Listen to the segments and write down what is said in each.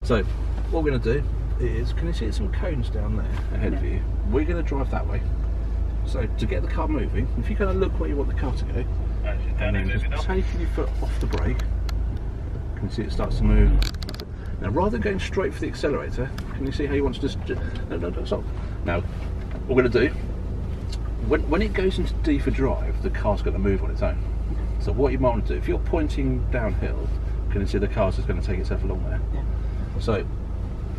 So what we're going to do is, can you see some cones down there ahead of you? We're going to drive that way. So to get the car moving, if you kind of look where you want the car to go, and then just taking your foot off the brake, can you see it starts to move? Now rather than going straight for the accelerator, can you see how you want to just, no, stop. Now what we're going to do, when it goes into D for drive, the car's going to move on its own. So what you might want to do, if you're pointing downhill, can you see the car's just going to take itself along there? Yeah. So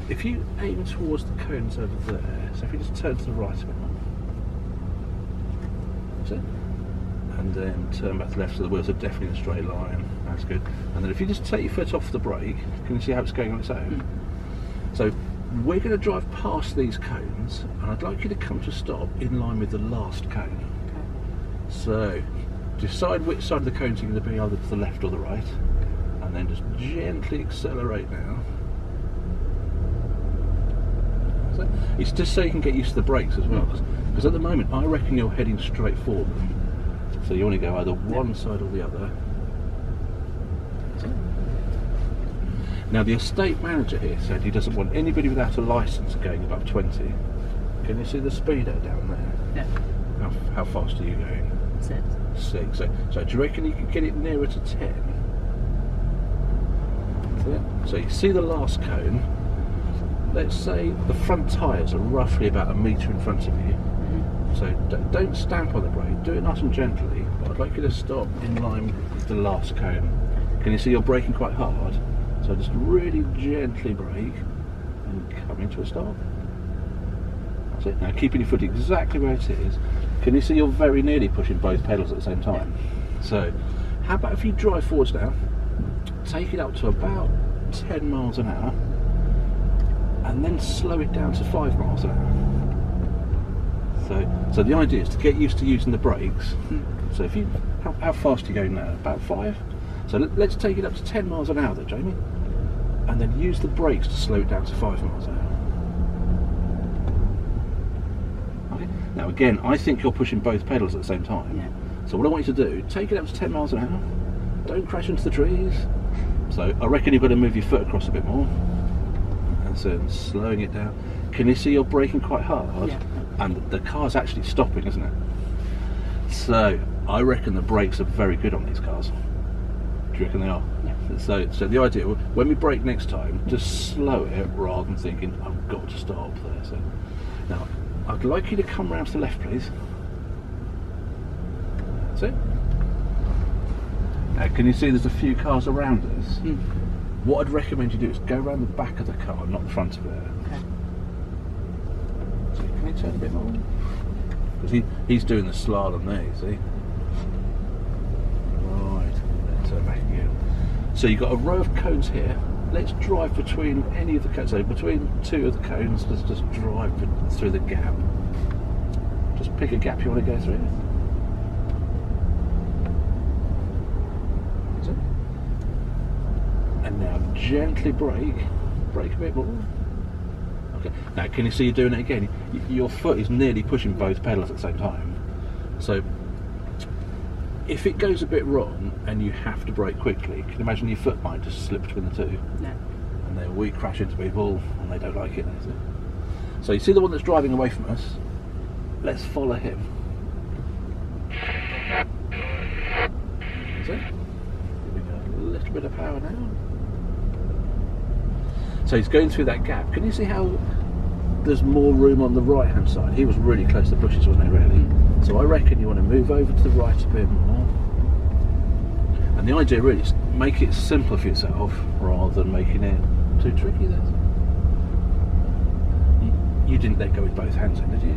if you aim towards the cones over there, so if you just turn to the right a bit more, that's it, and then turn back to the left, so the wheels are definitely in a straight line, that's good. And then if you just take your foot off the brake, can you see how it's going on its own? So we're going to drive past these cones, and I'd like you to come to a stop in line with the last cone. Okay. So decide which side of the cones you're going to be, either to the left or the right, and then just gently accelerate now. So it's just so you can get used to the brakes as well, because at the moment I reckon you're heading straight for them, so you want to go either one side or the other. Now the estate manager here said he doesn't want anybody without a licence going above 20. Can you see the speedo down there? Yeah. How fast are you going? 6. 6. So do you reckon you could get it nearer to 10? So you see the last cone. Let's say the front tyres are roughly about a metre in front of you. So don't stamp on the brake, do it nice and gently, but I'd like you to stop in line with the last cone. Can you see you're braking quite hard? So just really gently brake and come into a stop. That's it. Now keeping your foot exactly where it is, can you see you're very nearly pushing both pedals at the same time? So how about if you drive forwards now, take it up to about 10 miles an hour, and then slow it down to 5 miles an hour. So the idea is to get used to using the brakes. So if you, how fast are you going now? About 5? So let's take it up to 10 miles an hour there, Jamie. And then use the brakes to slow it down to 5 miles an hour. Okay. Now again, I think you're pushing both pedals at the same time. Yeah. So what I want you to do, take it up to 10 miles an hour. Don't crash into the trees. So I reckon you've got to move your foot across a bit more. And so slowing it down. Can you see you're braking quite hard? Yeah. And the car's actually stopping, isn't it? So I reckon the brakes are very good on these cars. Do you reckon they are? Yeah. So the idea, when we brake next time, just slow it rather than thinking, I've got to stop there. So now, I'd like you to come round to the left, please. That's it. Now, can you see there's a few cars around us? What I'd recommend you do is go around the back of the car, not the front of it. Okay. So can you turn a bit more? Because he's doing the slalom there, you see. Right, let's turn back again. So you've got a row of cones here. Let's drive between any of the cones. So between 2 of the cones, let's just drive through the gap. Just pick a gap you want to go through. That's it. And now gently brake a bit more. Okay. Now can you see you're doing it again? Your foot is nearly pushing both pedals at the same time. So if it goes a bit wrong and you have to brake quickly, can you imagine your foot might just slip between the two? Yeah. And then we crash into people and they don't like it. So you see the one that's driving away from us? Let's follow him. That's it. Giving a little bit of power now. So he's going through that gap. Can you see how there's more room on the right hand side? He was really close to the bushes, wasn't he, really? So I reckon you want to move over to the right a bit more. And the idea really is make it simpler for yourself rather than making it too tricky then. You didn't let go with both hands then, did you?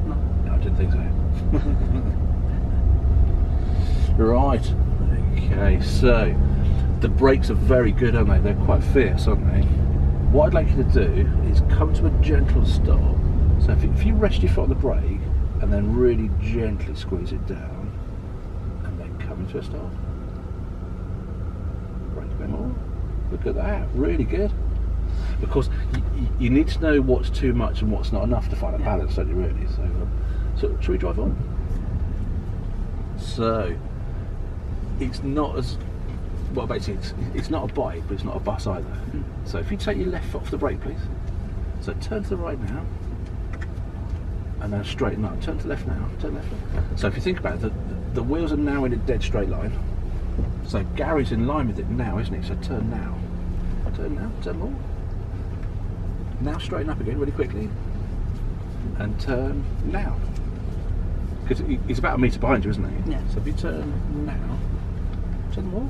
No. No, I didn't think so. Right. Okay, so the brakes are very good, aren't they? They're quite fierce, aren't they? What I'd like you to do is come to a gentle stop. So if you rest your foot on the brake and then really gently squeeze it down and then come into a stop. Brake a bit more. Look at that, really good. Because you need to know what's too much and what's not enough to find a balance, don't you really? So should we drive on? So it's not as well, basically, it's not a bike, but it's not a bus either. So if you take your left foot off the brake, please. So turn to the right now, and then straighten up. Turn to the left now. Turn left. So if you think about it, the wheels are now in a dead straight line. So Gary's in line with it now, isn't he? So turn now. Turn now. Turn more. Now straighten up again really quickly, and turn now. Because he's about a metre behind you, isn't he? Yeah. So if you turn now, turn more.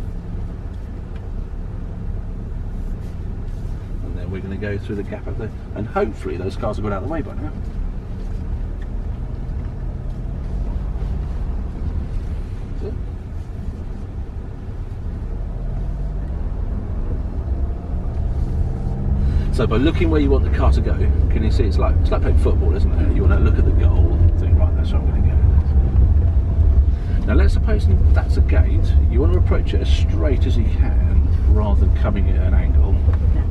And then we're going to go through the gap up there. And hopefully those cars have got out of the way by now. That's it. So by looking where you want the car to go, can you see it's like playing football, isn't it? You want to look at the goal and think, right, that's where I'm going to go. Now let's suppose that's a gate. You want to approach it as straight as you can rather than coming at an angle. Yeah.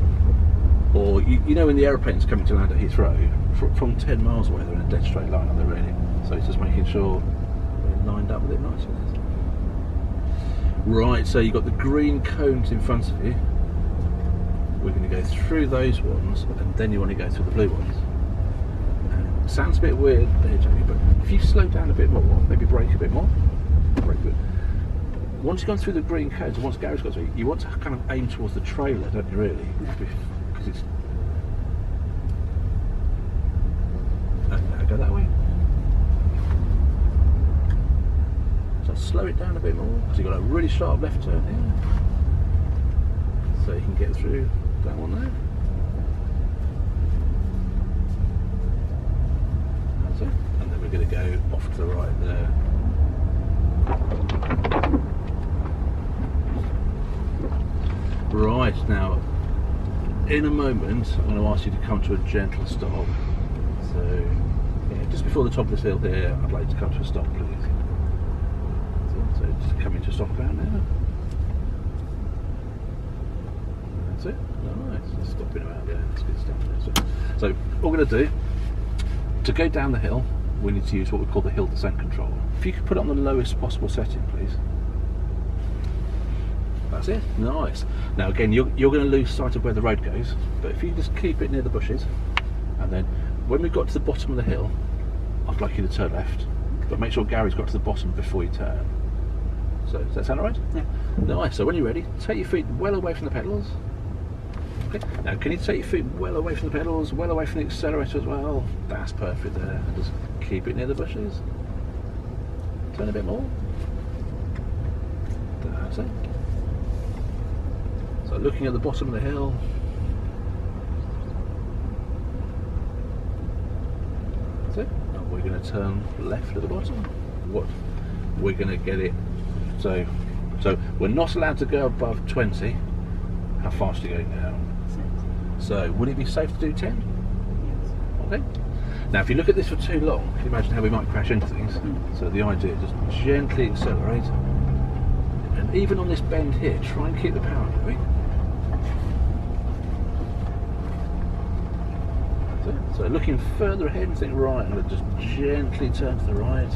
Or, you know when the aeroplane's coming to land at Heathrow, from 10 miles away they're in a dead straight line, are they really? So it's just making sure we're lined up with it nicely. Right, so you've got the green cones in front of you. We're going to go through those ones, and then you want to go through the blue ones. It sounds a bit weird there, Jamie, but if you slow down a bit more, maybe brake a bit more, brake a bit. Once you've gone through the green cones, and once Gary's got through, you want to kind of aim towards the trailer, don't you, really? Because it's... now go that way. So slow it down a bit more, because you've got a really sharp left turn here. So you can get through that one there. That's it. And then we're going to go off to the right there. Right, now, in a moment, I'm going to ask you to come to a gentle stop. So, yeah, just before the top of this hill here, I'd like to come to a stop, please. So just coming to a stop about now. That's it. Nice. Just stopping about there. That's good stuff. So what we're going to do, to go down the hill, we need to use what we call the hill descent control. If you could put it on the lowest possible setting, please. That's it. Nice. Now again, you're going to lose sight of where the road goes, but if you just keep it near the bushes, and then when we got to the bottom of the hill, I'd like you to turn left, but make sure Gary's got to the bottom before you turn. So does that sound alright? Yeah. Nice. So when you're ready, take your feet well away from the pedals. Okay. Now can you take your feet well away from the pedals, well away from the accelerator as well? That's perfect there. And just keep it near the bushes. Turn a bit more. That's it. So looking at the bottom of the hill. That's it. And we're going to turn left at the bottom. What? We're going to get it. So we're not allowed to go above 20. How fast are you going now? 6. So would it be safe to do 10? Yes. Okay. Now if you look at this for too long, can you imagine how we might crash into things? So the idea is just gently accelerate, and even on this bend here, try and keep the power going. That's it. So looking further ahead and think, right, I'm going to just gently turn to the right.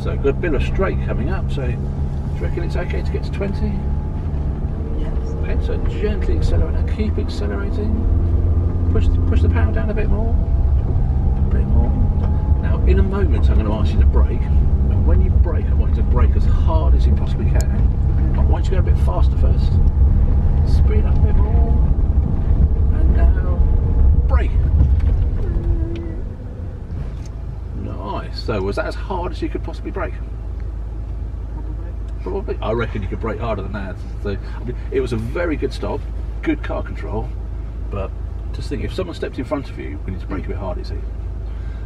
So a good bit of straight coming up, so do you reckon it's okay to get to 20? Yes. Okay, so gently accelerate, now keep accelerating, push the power down a bit more, Now in a moment I'm going to ask you to brake, and when you brake I want you to brake as hard as you possibly can, but I want you to go a bit faster first, speed up a bit more, and now brake. Nice. So was that as hard as you could possibly brake? Probably. I reckon you could brake harder than that. So I mean, it was a very good stop, good car control, but just think, if someone stepped in front of you, we need to brake a bit harder, you see.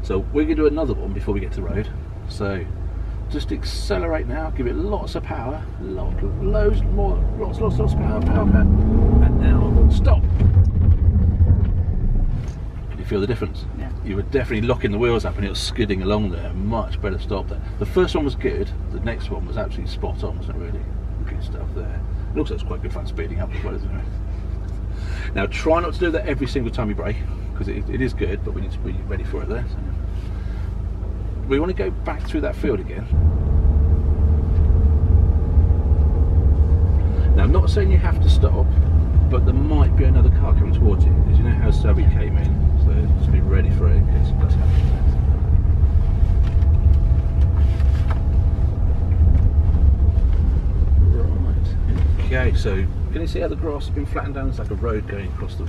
So we're going to do another one before we get to the road. So just accelerate now, give it lots of power, lots of power, and now stop. Feel the difference? Yeah. You were definitely locking the wheels up and it was skidding along there. Much better stop there. The first one was good, the next one was absolutely spot on, wasn't it, really? Good stuff there. And also it's quite good fun speeding up as well, isn't it? Now try not to do that every single time you brake, because it is good, but we need to be ready for it there. So. we want to go back through that field again. Now, I'm not saying you have to stop, but there might be another car coming towards you, because you know how Zoe came in, so just be ready for it in case it does happen. Right. Okay, so can you see how the grass has been flattened down? It's like a road going across the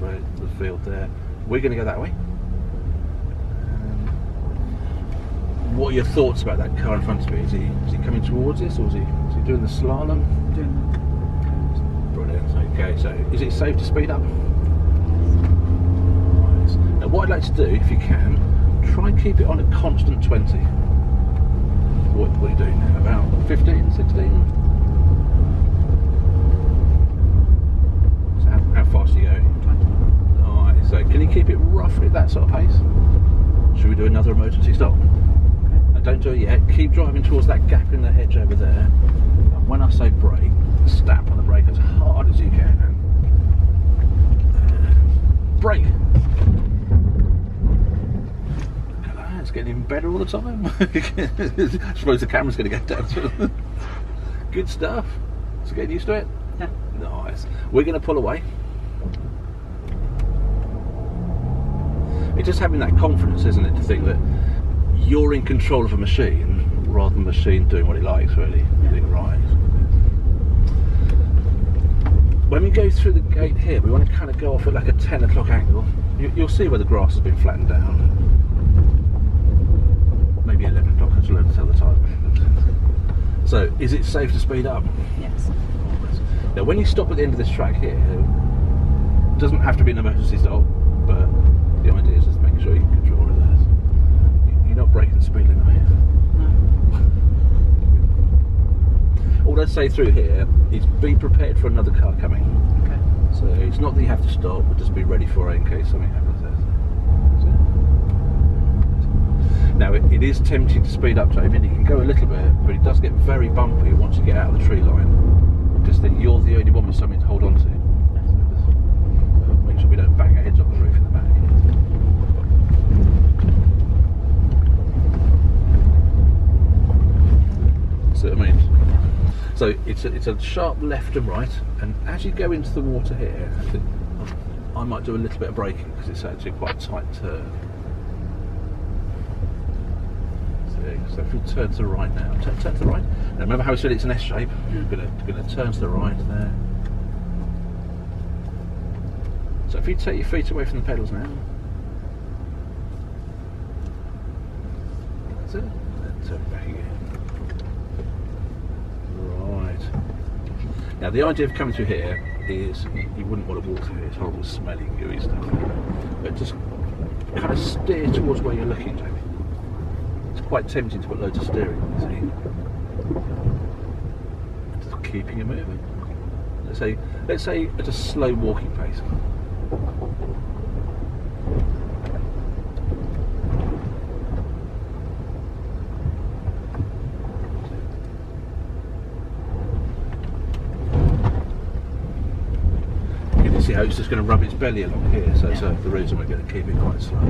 field there. We're going to go that way. What are your thoughts about that car in front of you? Is he coming towards us, or is he doing the slalom? Doing that. Brilliant. Okay, so is it safe to speed up? Right. Now, what I'd like to do, if you can, try and keep it on a constant 20. What are you doing now? About 15, 16? So how fast are you going? 20. Alright, so can you keep it roughly at that sort of pace? Should we do another emergency stop? Now, don't do it yet. Keep driving towards that gap in the hedge over there. And when I say brake, stamp on the brake as hard as you can. Brake. Look at that, it's getting even better all the time. I suppose the camera's going to go down. Good stuff. So getting used to it? Yeah. Nice. We're going to pull away. It's just having that confidence, isn't it, to think that you're in control of a machine rather than the machine doing what it likes, really. You think, right. When we go through the gate here, we want to kind of go off at like a 10 o'clock angle. You'll see where the grass has been flattened down. Maybe 11 o'clock, I should learn to tell the time. So, is it safe to speed up? Yes. Now, when you stop at the end of this track here, it doesn't have to be an emergency stop, but the idea is just making sure you can control it there. You're not breaking the speed limit, are you? All I'd say through here is be prepared for another car coming. Okay. So it's not that you have to stop, but just be ready for it in case something happens there. Now it is tempting to speed up, Jamie. You can go a little bit, but it does get very bumpy once you get out of the tree line. Just that you're the only one with something to hold on to. So make sure we don't bang our heads off the roof in the back. So I mean. So it's a sharp left and right, and as you go into the water here, I might do a little bit of braking because it's actually quite a tight turn. So if you turn to the right now, turn to the right. Now remember how I said it's an S shape? You're going to turn to the right there. So if you take your feet away from the pedals now, that's it. Then turn back again. Now the idea of coming through here is you wouldn't want to walk through here, it's horrible smelling, gooey stuff. But just kind of steer towards where you're looking, Jamie. It's quite tempting to put loads of steering on, see? Just keeping it moving. Let's say at a slow walking pace. See how it's just going to rub its belly along here, so that's the reason we're going to keep it quite slow.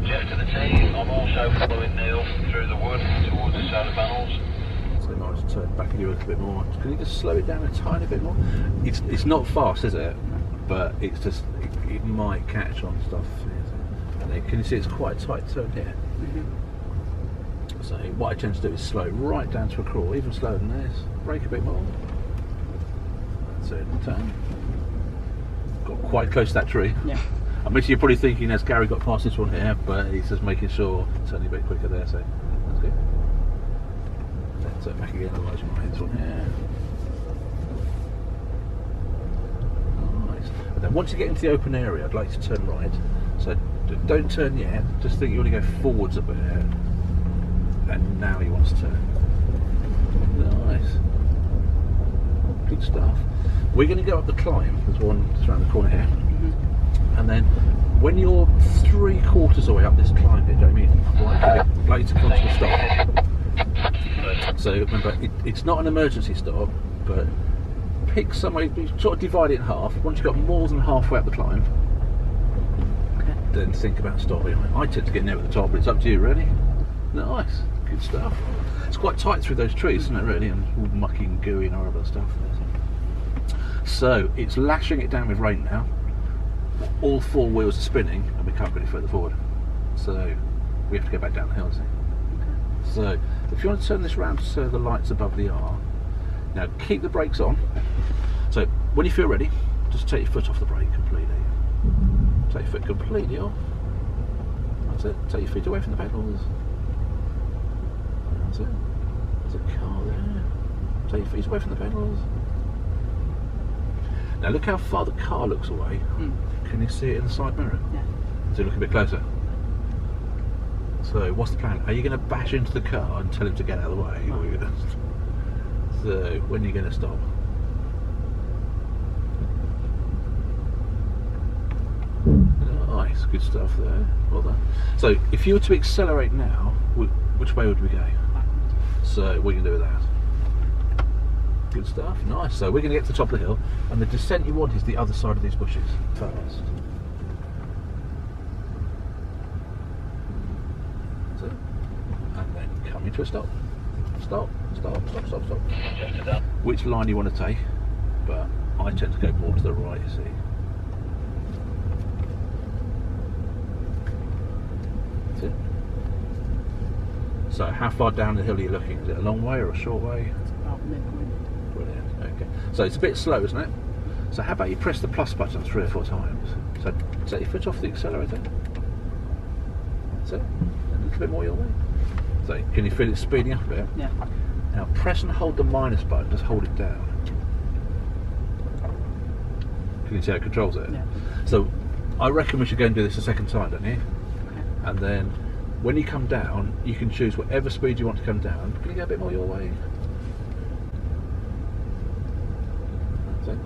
Jeff to the team, I'm also following Neil through the wood towards the solar panels. So I might just turn back at you a little bit more. Can you just slow it down a tiny bit more? It's not fast, is it? But it's just, it might catch on stuff. Can you see it's quite a tight turn here? Mm-hmm. So what I tend to do is slow right down to a crawl, even slower than this. Brake a bit more. That's it, turn. Got quite close to that tree. Yeah. I mean, you're probably thinking, has Gary got past this one here? But he's just making sure, turning a bit quicker there, so that's good. Then turn back again, otherwise you might hit this one here. Nice. And then once you get into the open area, I'd like you to turn right. So don't turn yet, just think you want to go forwards a bit, and now you want to turn. Nice. Good stuff. We're going to go up the climb, there's one just around the corner here. Mm-hmm. And then when you're 3/4 of the way up this climb here, Jamie, I'd like you to come to a stop. So remember, it's not an emergency stop, but pick somewhere, you sort of divide it in half. Once you've got more than halfway up the climb, Okay. then think about stopping. I tend to get near at the top, but it's up to you, really. Nice, good stuff. It's quite tight through those trees, isn't it, really? And all mucky and gooey and horrible stuff. So it's lashing it down with rain now. All four wheels are spinning, and we can't go any further forward. So we have to go back down the hill, see? So if you want to turn this round so the light's above the R, now keep the brakes on. So when you feel ready, just take your foot off the brake completely. Take your foot completely off. That's it. Take your feet away from the pedals. That's it. There's a car there. Take your feet away from the pedals. Now look how far the car looks away. Can you see it in the side mirror? Yeah. So look a bit closer. So what's the plan? Are you going to bash into the car and tell him to get out of the way? Or are you gonna... So when are you going to stop? Nice, good stuff there. Well done. So if you were to accelerate now, which way would we go? So what are you going to do with that? Good stuff, nice. So we're going to get to the top of the hill, and the descent you want is the other side of these bushes. First. So, and then coming to a stop. Stop, stop, stop, stop, stop. Just about. Which line you want to take, but I tend to go more to the right, you see. That's it. So how far down the hill are you looking? Is it a long way or a short way? It's about midpoint. Brilliant. Okay. So it's a bit slow, isn't it? So how about you press the plus button 3 or 4 times? So take your foot off the accelerator. That's it. A little bit more your way. So can you feel it speeding up a bit? Yeah. Now press and hold the minus button. Just hold it down. Can you see how it controls it? Yeah. So I reckon we should go and do this a second time, don't you? Okay. And then when you come down, you can choose whatever speed you want to come down. Can you go a bit more your way? That's it.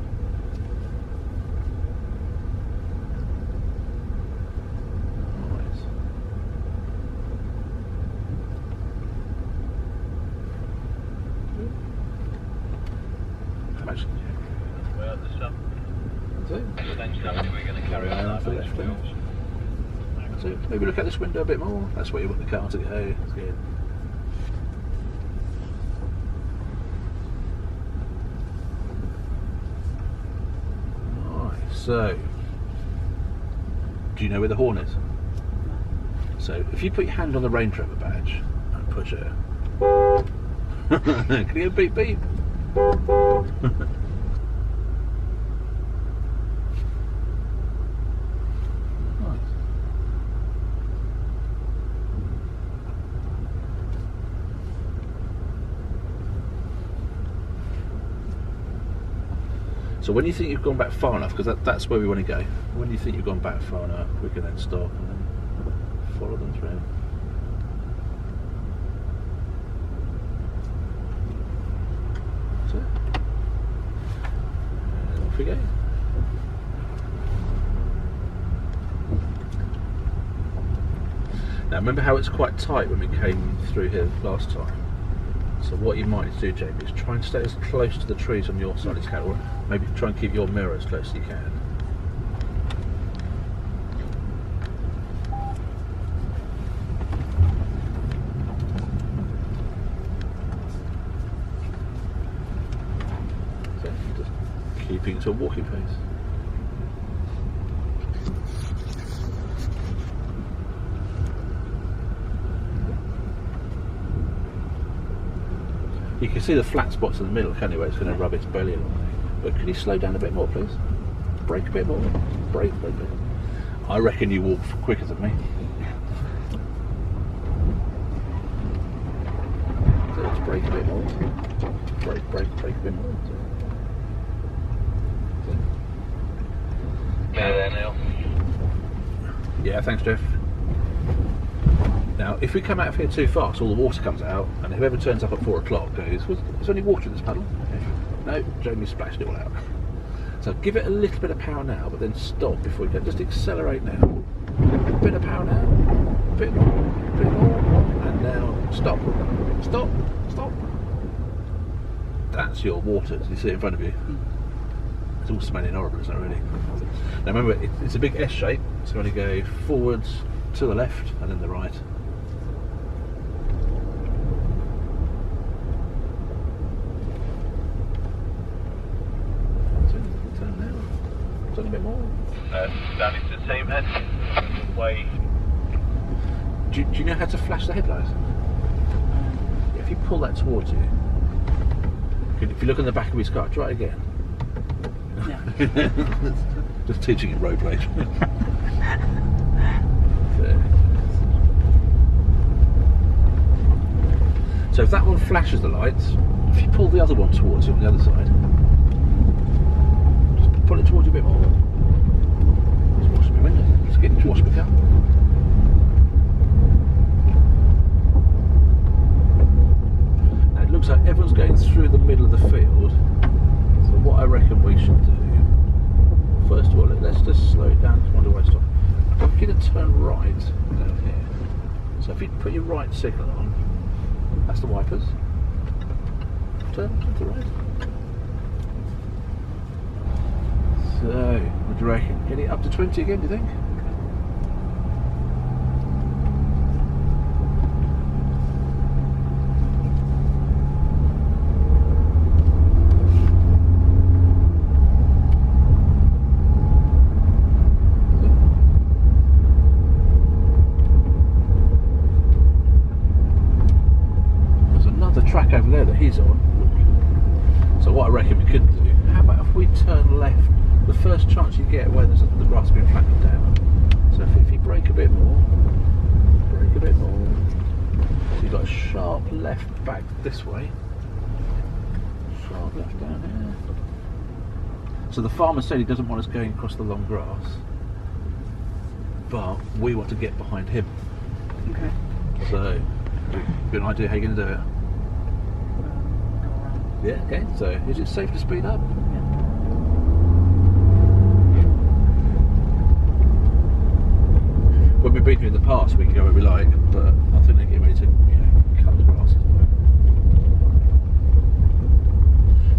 Nice. How much? Well, there's some That's it. extension of which we're going to carry on that with these wheels. So maybe look at this window a bit more. That's where you want the car to go. That's good. Nice. So, do you know where the horn is? So, if you put your hand on the Range Rover badge and push it, can you go beep beep? So when you think you've gone back far enough, because that's where we want to go, when you think you've gone back far enough, we can then stop and then follow them through. That's it. And off we go. Now remember how it's quite tight when we came through here last time? So what you might do, Jamie, is try and stay as close to the trees on your side as you can, or maybe try and keep your mirror as close as you can. So just keeping to a walking pace. You can see the flat spots in the middle, can't you, where it's going to rub its belly along. But can you slow down a bit more, please? Brake a bit more. Brake, brake, brake. I reckon you walk quicker than me. So let's brake a bit more. Brake, brake, brake a bit more. There, Neil. Yeah, thanks, Jeff. Now, if we come out of here too fast, all the water comes out, and whoever turns up at 4 o'clock goes, there's only water in this puddle. No, Jamie splashed it all out. So give it a little bit of power now, but then stop before you go. Just accelerate now. A bit of power now. A bit more. A bit more. And now stop. Stop. Stop. That's your water. You see it in front of you. It's all smelling horrible, isn't it, really? Now remember, it's a big S shape, so we're going to go forwards to the left and then the right. Turn now. Turn a bit more. Down into the same head. Way. Do you know how to flash the headlights? If you pull that towards you, if you look on the back of his car, try it again. Yeah. Just teaching him road rage. So if that one flashes the lights, if you pull the other one towards you on the other side, just pull it towards you a bit more. It's washing my window. It's getting to wash my car. Now it looks like everyone's going through the middle of the field. So what I reckon we should do, first of all, let's just slow it down. I wonder why I stop. I'm going to turn right down here. So if you put your right signal on, that's the wipers. Turn to the right. So, what do you reckon? Get it up to 20 again, do you think? Track over there that he's on. So what I reckon we could do, how about if we turn left the first chance you get where the grass has been flattened down. So if you brake a bit more, so you've got a sharp left back this way, sharp left down here. So the farmer said he doesn't want us going across the long grass, but we want to get behind him. Okay. So, good idea how you're going to do it. Yeah, okay, so is it safe to speed up? Yeah. When we've been here in the past, we can go where we like, but I think they're getting ready to, cut the grasses.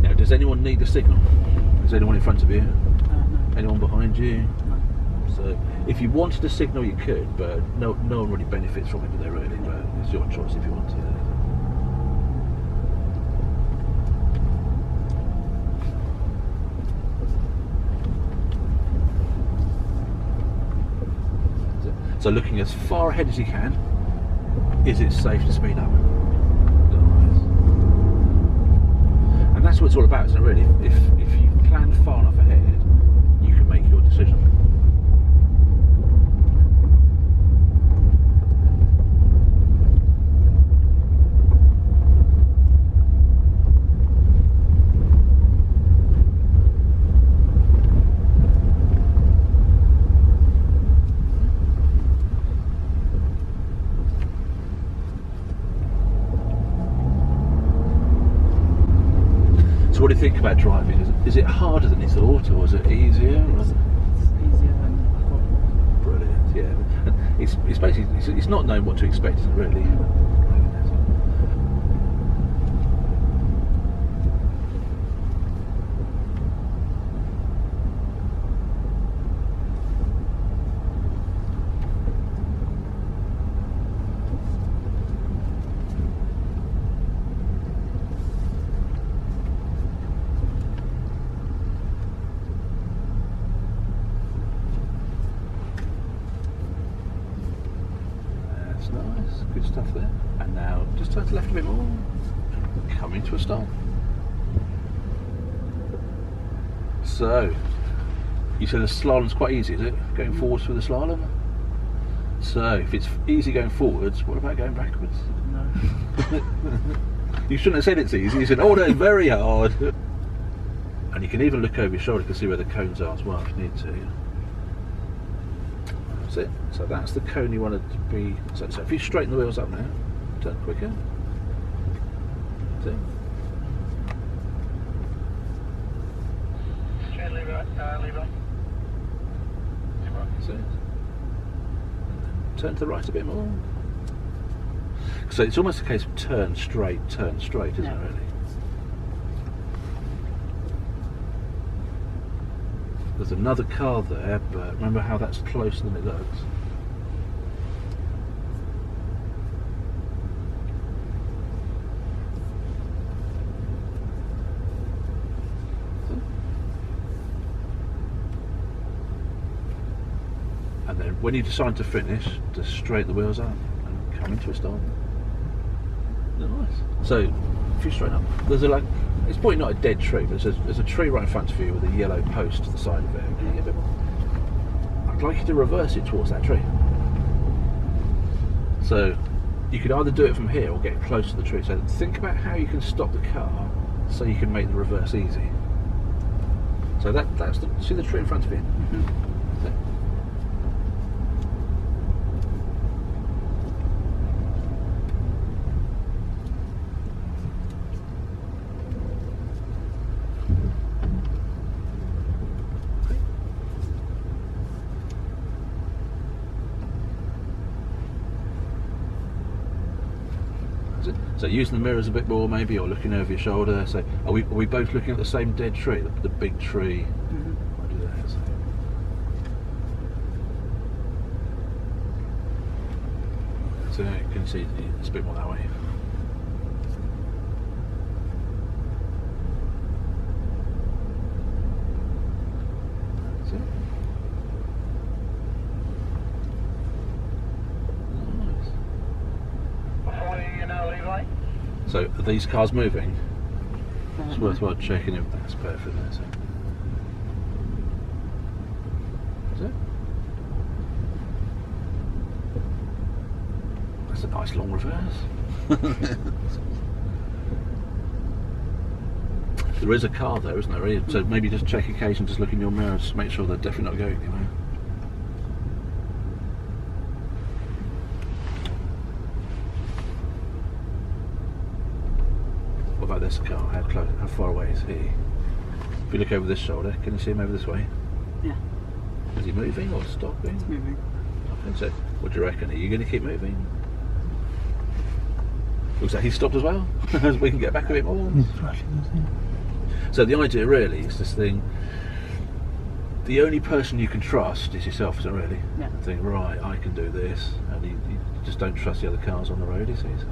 Now, does anyone need a signal? Is anyone in front of you? No. Anyone behind you? No. So, if you wanted a signal, you could, but no one really benefits from it, do they really? But it's your choice if you want to. So looking as far ahead as you can, is it safe to speed up? And that's what it's all about, isn't it, really? If you plan far enough ahead, you can make your decision. What do you think about driving? Is it harder than you thought, or is it easier? It's easier than I thought. Brilliant, yeah. And it's basically it's not knowing what to expect, is it really? Nice, good stuff there. And now just turn to the left a bit more. Coming to a stop. So, you said the slalom's quite easy, is it? Going forwards for the slalom? So, if it's easy going forwards, what about going backwards? No. You shouldn't have said it's easy, you said, oh no, it's very hard. And you can even look over your shoulder to see where the cones are as well if you need to. That's it. So that's the cone you want it to be. So if you straighten the wheels up now, turn quicker. See? Straight, leave right. See? Turn to the right a bit more. So it's almost a case of turn straight, isn't it really? there's another car there, but remember how that's closer than it looks. And then when you decide to finish, just straighten the wheels up and come into a stop. Nice. So, if you straighten up, there's it's probably not a dead tree, but there's a tree right in front of you with a yellow post to the side of it. Can you get a bit more? I'd like you to reverse it towards that tree. So, you could either do it from here or get close to the tree. So think about how you can stop the car so you can make the reverse easy. So see the tree in front of you? So, So using the mirrors a bit more maybe, or looking over your shoulder. So are we both looking at the same dead tree, the big tree? I'll do that. So you can see it's a bit more that way. That's it. So are these cars moving? It's worthwhile checking if that's perfect. That's it. That's it. That's a nice long reverse. There is a car there, isn't there? So maybe just check occasionally, just look in your mirrors, make sure they're definitely not going anywhere. What about this car? How far away is he? If you look over this shoulder, can you see him over this way? Yeah. Is he moving or stopping? It's moving. I think so. What do you reckon? Are you going to keep moving? Looks like he's stopped as well. As we can get back a bit more. So the idea really is this thing. The only person you can trust is yourself, isn't it really? Yeah. Think, right, I can do this, and you just don't trust the other cars on the road, you see. So.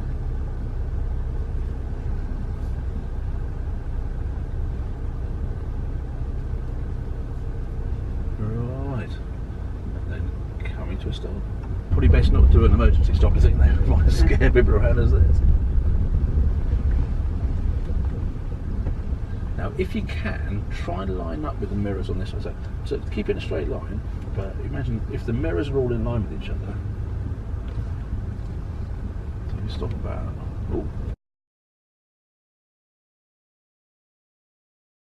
Right, and then coming to a stop. Probably best not to do an emergency stop, I think. They might scare people around us there. Now, if you can, try and line up with the mirrors on this one. So keep it in a straight line, but imagine if the mirrors are all in line with each other. So you stop about